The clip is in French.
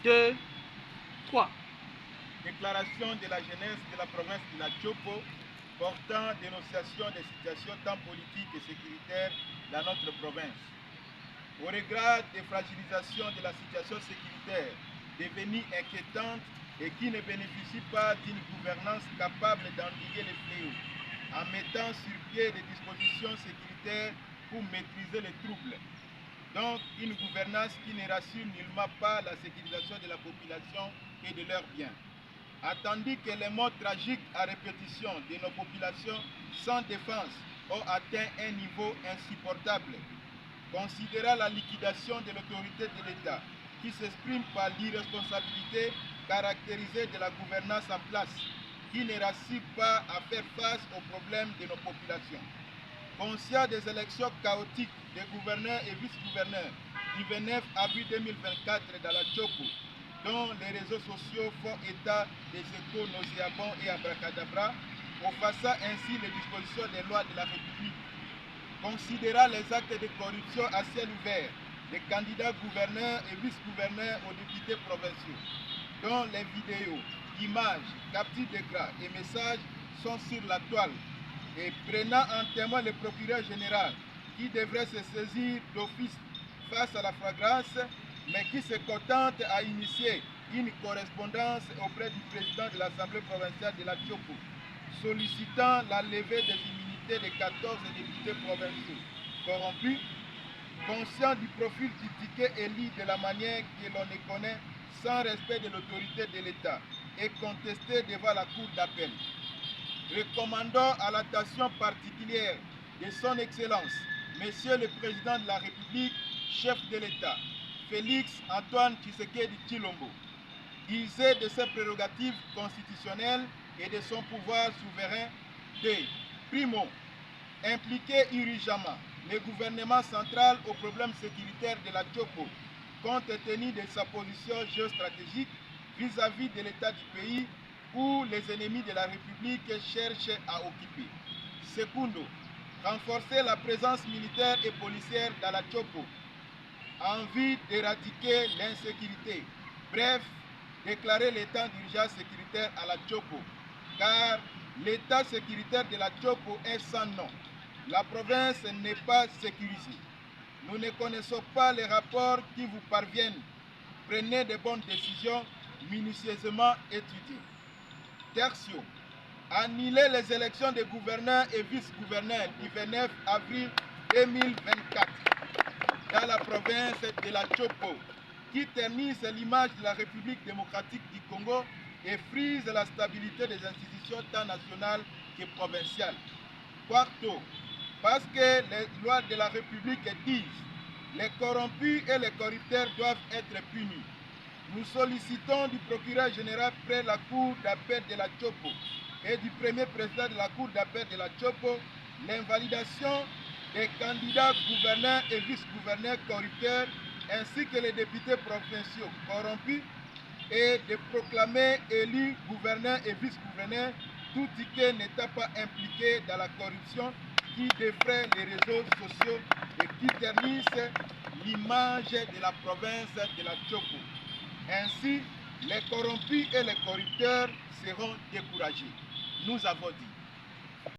2, 3. Déclaration de la jeunesse de la province de la Tchopo portant dénonciation des situations tant politiques et sécuritaires dans notre province. Au regard des fragilisations de la situation sécuritaire devenue inquiétante et qui ne bénéficie pas d'une gouvernance capable d'endiguer les fléaux, en mettant sur pied des dispositions sécuritaires pour maîtriser les troubles. Donc, une gouvernance qui ne rassure nullement pas la sécurisation de la population et de leurs biens. Attendu que les morts tragiques à répétition de nos populations sans défense ont atteint un niveau insupportable, considérant la liquidation de l'autorité de l'État qui s'exprime par l'irresponsabilité caractérisée de la gouvernance en place, qui ne rassure pas à faire face aux problèmes de nos populations. Conscient des élections chaotiques des gouverneurs et vice-gouverneurs du 29 avril 2024 dans la Tchopo, dont les réseaux sociaux font état des échos nauséabonds et abracadabra, effaçant ainsi les dispositions des lois de la République. Considérant les actes de corruption à ciel ouvert des candidats gouverneurs et vice-gouverneurs aux députés provinciaux, dont les vidéos, images, captures d'écran et messages sont sur la toile, et prenant en témoin le procureur général qui devrait se saisir d'office face à la flagrance, mais qui se contente à initier une correspondance auprès du président de l'Assemblée provinciale de la Tchopo, sollicitant la levée des immunités des 14 députés provinciaux corrompus, conscient du profil critiqué élu de la manière que l'on les connaît sans respect de l'autorité de l'État et contesté devant la Cour d'appel. Recommandons à l'attention particulière de son Excellence, Monsieur le Président de la République, chef de l'État, Félix Antoine Tshisekedi Tshilombo, d'user de ses prérogatives constitutionnelles et de son pouvoir souverain de, primo, impliquer urgemment le gouvernement central aux problèmes sécuritaires de la Tchopo, compte tenu de sa position géostratégique vis-à-vis de l'état du pays où les ennemis de la République cherchent à occuper. Secundo, renforcer la présence militaire et policière dans la Tchopo en vue d'éradiquer l'insécurité. Bref, déclarer l'état d'urgence sécuritaire à la Tchopo, car l'état sécuritaire de la Tchopo est sans nom. La province n'est pas sécurisée. Nous ne connaissons pas les rapports qui vous parviennent. Prenez de bonnes décisions minutieusement étudiées. Tertio, annuler les élections de gouverneurs et vice-gouverneurs du 29 avril 2024 dans la province de la Tchopo, qui ternissent l'image de la République démocratique du Congo et frise la stabilité des institutions tant nationales que provinciales. Quarto, parce que les lois de la République disent les corrompus et les corrupteurs doivent être punis. Nous sollicitons du procureur général près la Cour d'appel de la Tchopo et du premier président de la Cour d'appel de la Tchopo l'invalidation des candidats gouverneurs et vice-gouverneurs corrupteurs ainsi que les députés provinciaux corrompus et de proclamer élus gouverneurs et vice-gouverneurs tout ticket n'étant pas impliqué dans la corruption qui défraie les réseaux sociaux et qui ternissent l'image de la province de la Tchopo. Ainsi, les corrompus et les corrupteurs seront découragés. Nous avons dit.